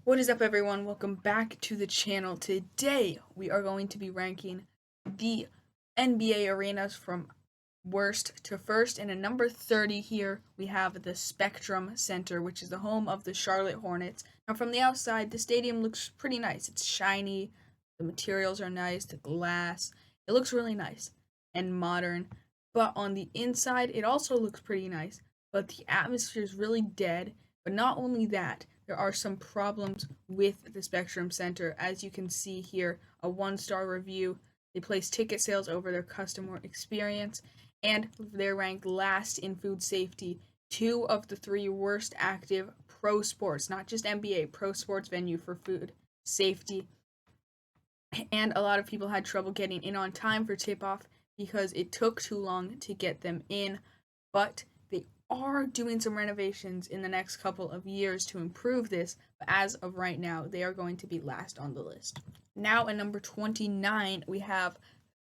What is up, everyone? Welcome back to the channel. Today, we are going to be ranking the NBA arenas from worst to first. And at number 30 here, we have the Spectrum Center, which is the home of the Charlotte Hornets. Now, from the outside, the stadium looks pretty nice. It's shiny, the materials are nice, the glass. It looks really nice and modern. But on the inside, it also looks pretty nice. But the atmosphere is really dead. But not only that, there are some problems with the Spectrum Center. As you can see here, a 1-star review. They place ticket sales over their customer experience, and they're ranked last in food safety. Two of the three worst active pro sports, not just NBA, pro sports venue for food safety. And a lot of people had trouble getting in on time for tip off because it took too long to get them in. But they are doing some renovations in the next couple of years to improve this, but as of right now, they are going to be last on the list. Now at number 29, we have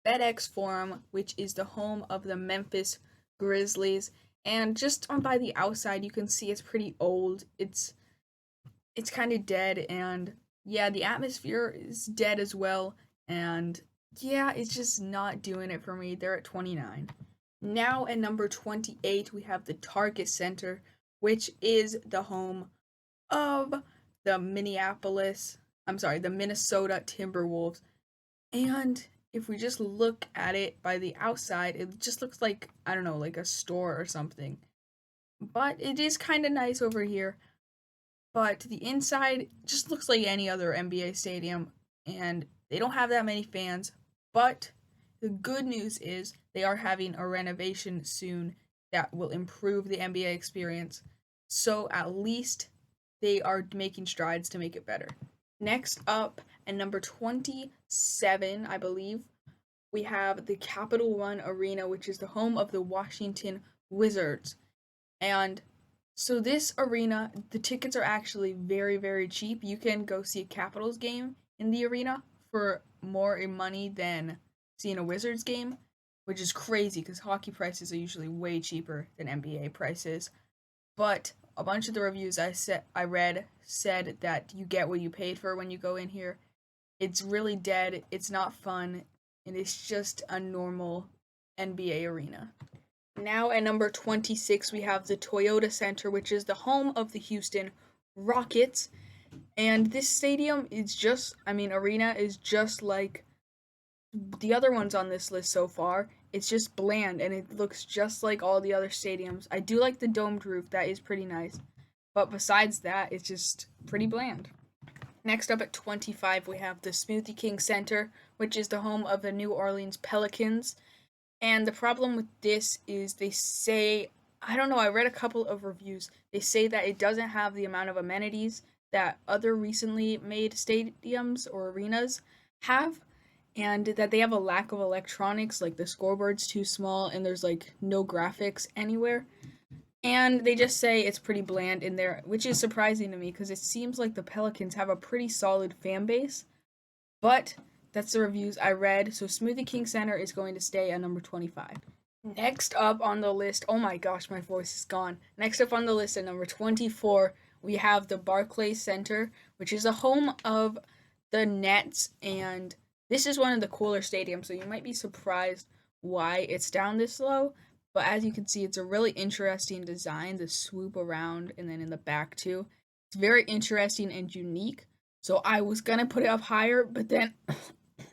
FedEx Forum, which is the home of the Memphis Grizzlies. And just on by the outside, you can see it's pretty old. It's kind of dead, and yeah, the atmosphere is dead as well. And yeah, it's just not doing it for me. They're at 29. Now at number 28, we have the Target Center, which is the home of the the Minnesota Timberwolves. And if we just look at it by the outside, it just looks like, I don't know, like a store or something. But it is kind of nice over here. But the inside just looks like any other NBA stadium, and they don't have that many fans. But the good news is they are having a renovation soon that will improve the NBA experience. So at least they are making strides to make it better. Next up, at number 27, I believe, we have the Capital One Arena, which is the home of the Washington Wizards. And so this arena, the tickets are actually very, very cheap. You can go see a Capitals game in the arena for more money than seeing a Wizards game, which is crazy because hockey prices are usually way cheaper than NBA prices. But a bunch of the reviews I read said that you get what you paid for when you go in here. It's really dead. It's not fun, and it's just a normal NBA arena. Now at number 26, we have the Toyota Center, which is the home of the Houston Rockets. And this stadium is just, arena is just like the other ones on this list so far. It's just bland and it looks just like all the other stadiums. I do like the domed roof, that is pretty nice. But besides that, it's just pretty bland. Next up at 25, we have the Smoothie King Center, which is the home of the New Orleans Pelicans. And the problem with this is they say, I don't know, I read a couple of reviews. They say that it doesn't have the amount of amenities that other recently made stadiums or arenas have, and that they have a lack of electronics, like the scoreboard's too small and there's like no graphics anywhere. And they just say it's pretty bland in there, which is surprising to me because it seems like the Pelicans have a pretty solid fan base. But that's the reviews I read. So Smoothie King Center is going to stay at number 25. Next up on the list, oh my gosh, my voice is gone. Next up on the list at number 24, we have the Barclays Center, which is a home of the Nets, and this is one of the cooler stadiums, so you might be surprised why it's down this low. But as you can see, it's a really interesting design, the swoop around and then in the back too. It's very interesting and unique. So I was gonna put it up higher, but then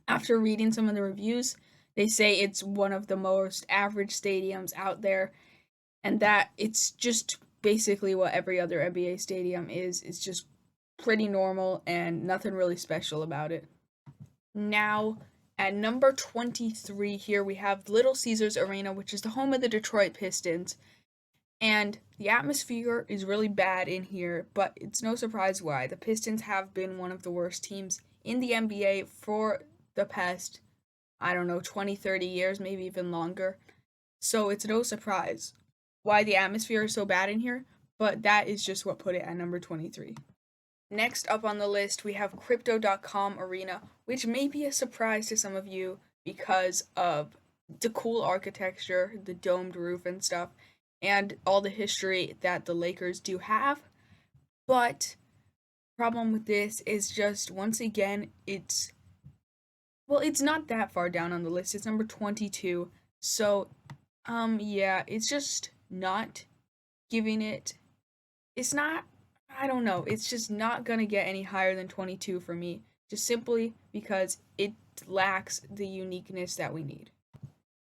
after reading some of the reviews, they say it's one of the most average stadiums out there, and that it's just basically what every other NBA stadium is. It's just pretty normal and nothing really special about it. Now, at number 23, here we have Little Caesars Arena, which is the home of the Detroit Pistons. And the atmosphere is really bad in here, but it's no surprise why. The Pistons have been one of the worst teams in the NBA for the past, I don't know, 20, 30 years, maybe even longer. So it's no surprise why the atmosphere is so bad in here, but that is just what put it at number 23. Next up on the list, we have Crypto.com Arena, which may be a surprise to some of you because of the cool architecture, the domed roof and stuff, and all the history that the Lakers do have. But Problem with this is just once again, it's not that far down on the list. It's number 22. So, yeah, it's just not giving it. It's not. I don't know. It's just not gonna get any higher than 22 for me, just simply because it lacks the uniqueness that we need.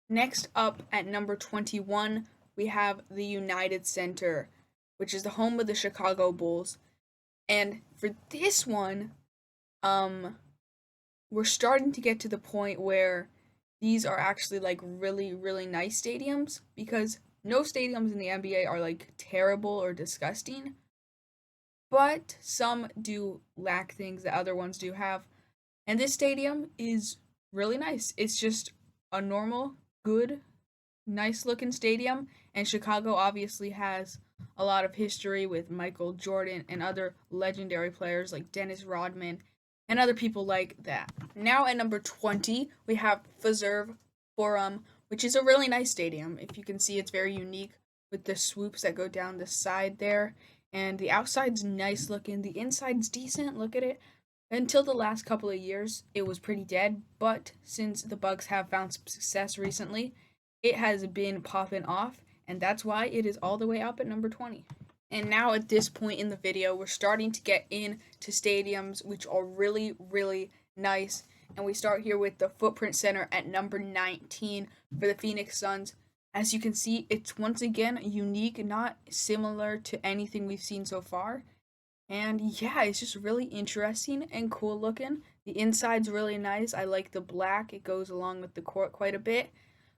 Next up at number 21, we have the United Center, which is the home of the Chicago Bulls. And for this one, um, we're starting to get to the point where these are actually like really, really nice stadiums because no stadiums in the NBA are like terrible or disgusting, but some do lack things that other ones do have. And this stadium is really nice. It's just a normal, good, nice looking stadium. And Chicago obviously has a lot of history with Michael Jordan and other legendary players like Dennis Rodman and other people like that. Now at number 20, we have Fiserv Forum, which is a really nice stadium. If you can see, it's very unique with the swoops that go down the side there. And the outside's nice looking. The inside's decent. Look at it. Until the last couple of years, it was pretty dead, but since the Bucks have found some success recently, it has been popping off, and that's why it is all the way up at number 20. And now at this point in the video, we're starting to get into stadiums which are really, really nice. And we start here with the Footprint Center at number 19 for the Phoenix Suns. As you can see, it's once again unique, not similar to anything we've seen so far. And yeah, it's just really interesting and cool looking. The inside's really nice. I like the black. It goes along with the court quite a bit.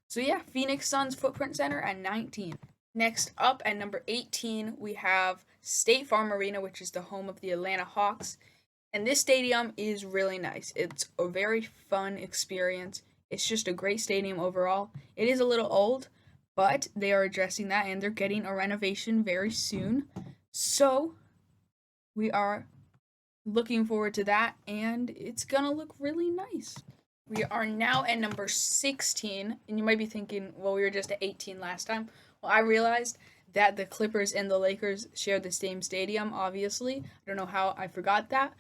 So yeah, Phoenix Suns Footprint Center at 19. Next up at number 18, we have State Farm Arena, which is the home of the Atlanta Hawks. And this stadium is really nice. It's a very fun experience. It's just a great stadium overall. It is a little old, but they are addressing that and they're getting a renovation very soon. So we are looking forward to that, and it's gonna look really nice. We are now at number 16, and you might be thinking, well, we were just at 18 last time. Well, I realized that the Clippers and the Lakers share the same stadium, obviously. I don't know how I forgot that.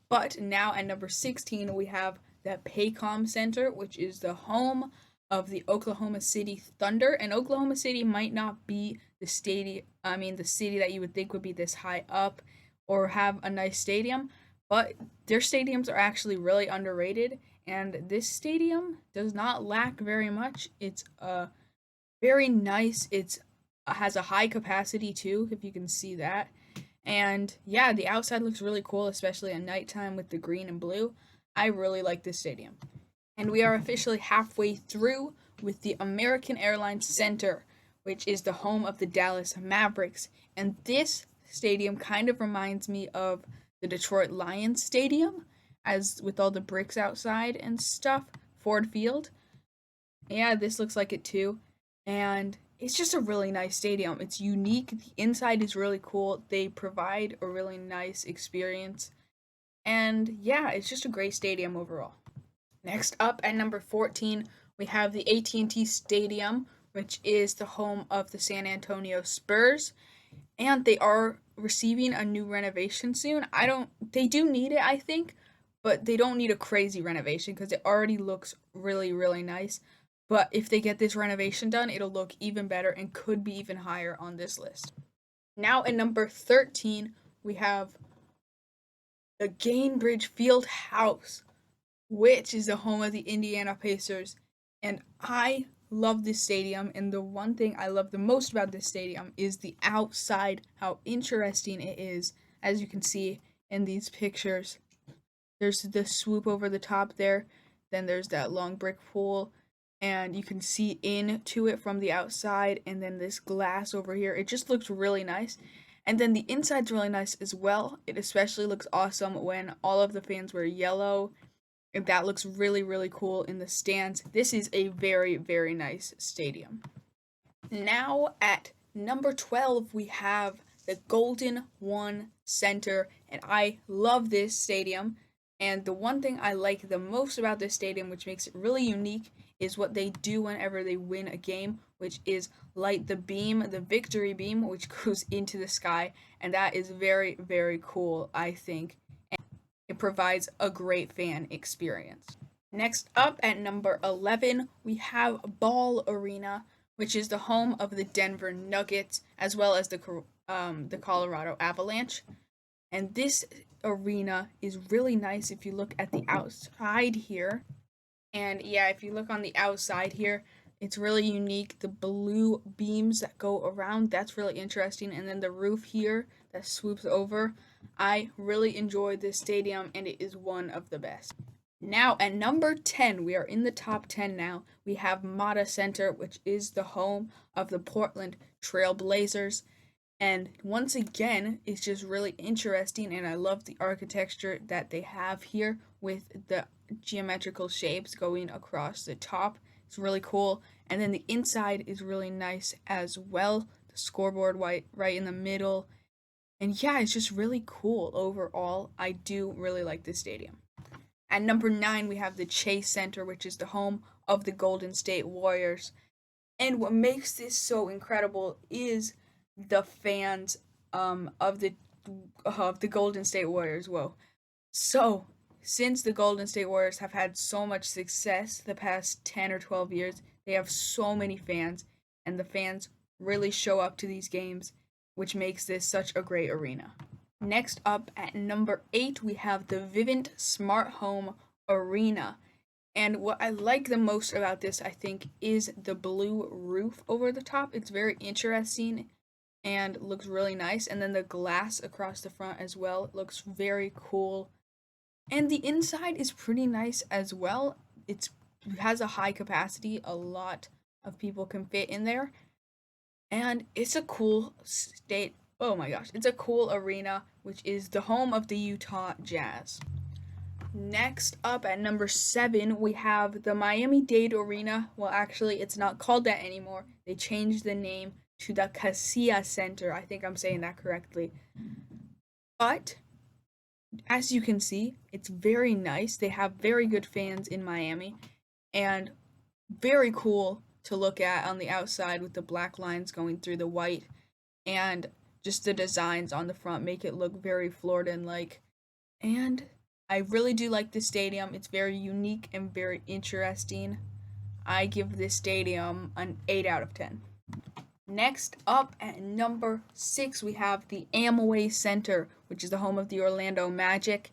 But now at number 16, we have the Paycom Center, which is the home of the Oklahoma City Thunder. And Oklahoma City might not be the the city that you would think would be this high up or have a nice stadium, but their stadiums are actually really underrated. And this stadium does not lack very much. It's very nice. It's has a high capacity too, if you can see that. And yeah, the outside looks really cool, especially at nighttime with the green and blue. I really like this stadium. And we are officially halfway through with the American Airlines Center, which is the home of the Dallas Mavericks. And this stadium kind of reminds me of the Detroit Lions Stadium, as with all the bricks outside and stuff, Ford Field. Yeah, this looks like it too. And it's just a really nice stadium. It's unique. The inside is really cool. They provide a really nice experience. And yeah, it's just a great stadium overall. Next up at number 14, we have the AT&T Stadium, which is the home of the San Antonio Spurs, and they are receiving a new renovation soon. They do need it, I think, but they don't need a crazy renovation because it already looks really, really nice. But if they get this renovation done, it'll look even better and could be even higher on this list. Now at number 13, we have the Gainbridge Field House, which is the home of the Indiana Pacers. And I love this stadium, and the one thing I love the most about this stadium is the outside, how interesting it is. As you can see in these pictures, there's the swoop over the top there, then there's that long brick pool, and you can see into it from the outside, and then this glass over here. It just looks really nice. And then the inside's really nice as well. It especially looks awesome when all of the fans wear yellow. And that looks really, really cool in the stands. This is a very, very nice stadium. Now at number 12, we have the Golden One Center. And I love this stadium. And the one thing I like the most about this stadium, which makes it really unique, is what they do whenever they win a game, which is light the beam, the victory beam, which goes into the sky. And that is very, very cool, I think. it provides a great fan experience. Next up at number 11, we have Ball Arena, which is the home of the Denver Nuggets as well as the Colorado Avalanche. And this arena is really nice if you look at the outside here. And yeah, if you look on the outside here, it's really unique. The blue beams that go around, that's really interesting. And then the roof here that swoops over. I really enjoy this stadium and it is one of the best. Now at number 10, we are in the top 10 now. We have Mata Center, which is the home of the Portland Trail Blazers. And once again, it's just really interesting, and I love the architecture that they have here with the geometrical shapes going across the top. It's really cool. And then the inside is really nice as well. The scoreboard right in the middle. And yeah, it's just really cool overall. I do really like this stadium. At number 9, we have the Chase Center, which is the home of the Golden State Warriors. And what makes this so incredible is the fans of the Golden State Warriors. Whoa. So, since the Golden State Warriors have had so much success the past 10 or 12 years, they have so many fans, and the fans really show up to these games, which makes this such a great arena. Next up at number 8, we have the Vivint Smart Home Arena. And what I like the most about this, I think, is the blue roof over the top. It's very interesting and looks really nice. And then the glass across the front as well. It looks very cool. And the inside is pretty nice as well. It has a high capacity. A lot of people can fit in there. And it's a cool state. Oh my gosh. It's a cool arena, which is the home of the Utah Jazz. Next up at number 7, we have the Miami-Dade Arena. Well, actually, it's not called that anymore. They changed the name to the Kaseya Center. I think I'm saying that correctly. But, as you can see, it's very nice. They have very good fans in Miami. And very cool to look at on the outside with the black lines going through the white. And just the designs on the front make it look very Floridan-like. And I really do like this stadium. It's very unique and very interesting. I give this stadium an 8 out of 10. Next up at number 6, we have the Amway Center, which is the home of the Orlando Magic.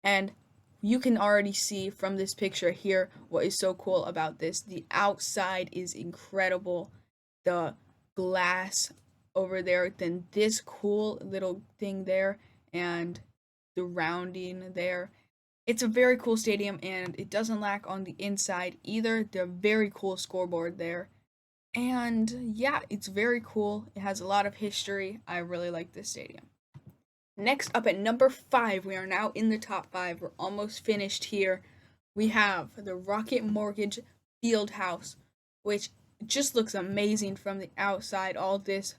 And you can already see from this picture here what is so cool about this. The outside is incredible. The glass over there, then this cool little thing there, and the rounding there. It's a very cool stadium, and it doesn't lack on the inside either. The very cool scoreboard there. And yeah, it's very cool. It has a lot of history. I really like this stadium. Next up at number 5, we are now in the top 5. We're almost finished here. We have the Rocket Mortgage Fieldhouse, which just looks amazing from the outside. All this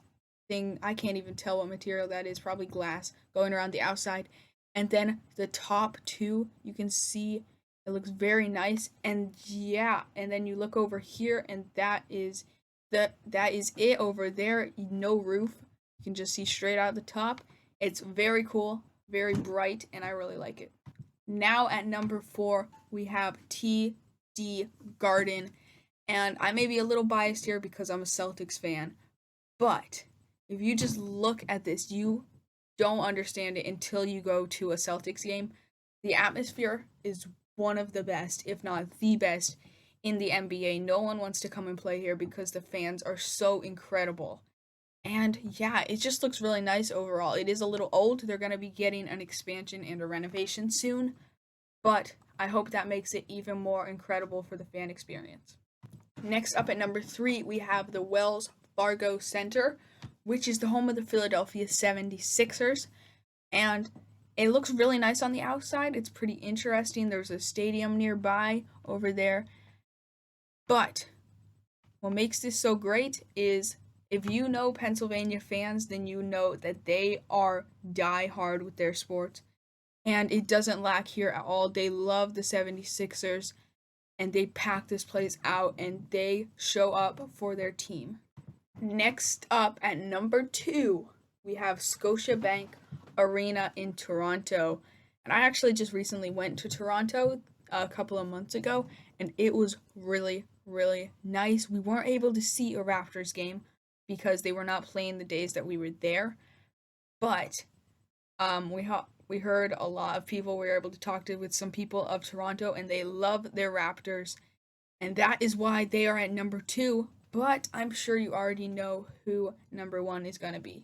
thing, I can't even tell what material that is, probably glass going around the outside. And then the top 2, you can see it looks very nice. And yeah, and then you look over here, and that is it over there. No roof. You can just see straight out the top. It's very cool, very bright, and I really like it. Now at number 4, we have TD Garden. And I may be a little biased here because I'm a Celtics fan, but if you just look at this, you don't understand it until you go to a Celtics game. The atmosphere is one of the best, if not the best, in the NBA. No one wants to come and play here because the fans are so incredible. And yeah, it just looks really nice overall. It is a little old. They're going to be getting an expansion and a renovation soon, but I hope that makes it even more incredible for the fan experience. Next up at number 3, we have the Wells Fargo Center, which is the home of the Philadelphia 76ers. And it looks really nice on the outside. It's pretty interesting. There's a stadium nearby over there. But what makes this so great is if you know Pennsylvania fans, then you know that they are die-hard with their sports. And it doesn't lack here at all. They love the 76ers. And they pack this place out and they show up for their team. Next up at number 2, we have Scotiabank Arena in Toronto. And I actually just recently went to Toronto a couple of months ago, and it was really, really nice. We weren't able to see a Raptors game because they were not playing the days that we were there, but we heard a lot of people. We were able to talk to with some people of Toronto, and they love their Raptors, and that is why they are at number 2. But I'm sure you already know who number 1 is gonna be.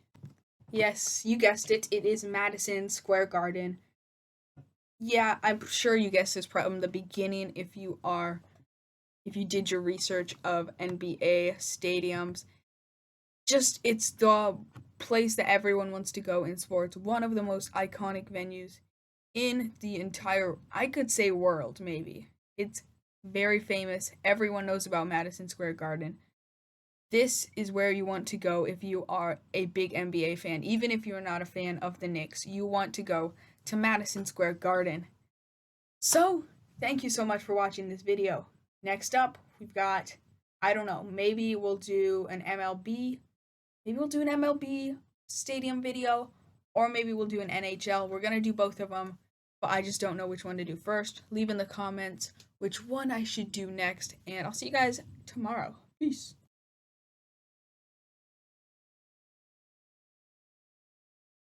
Yes, you guessed it. It is Madison Square Garden. Yeah, I'm sure you guessed this from the beginning if you did your research of NBA stadiums. Just it's the place that everyone wants to go in sports. One of the most iconic venues in the entire, I could say, world, maybe. It's very famous. Everyone knows about Madison Square Garden. This is where you want to go if you are a big NBA fan. Even if you're not a fan of the Knicks, you want to go to Madison Square Garden. So, thank you so much for watching this video. Next up, we've got, I don't know, maybe we'll do an MLB. Maybe we'll do an MLB stadium video, or maybe we'll do an NHL. We're going to do both of them, but I just don't know which one to do first. Leave in the comments which one I should do next, and I'll see you guys tomorrow. Peace.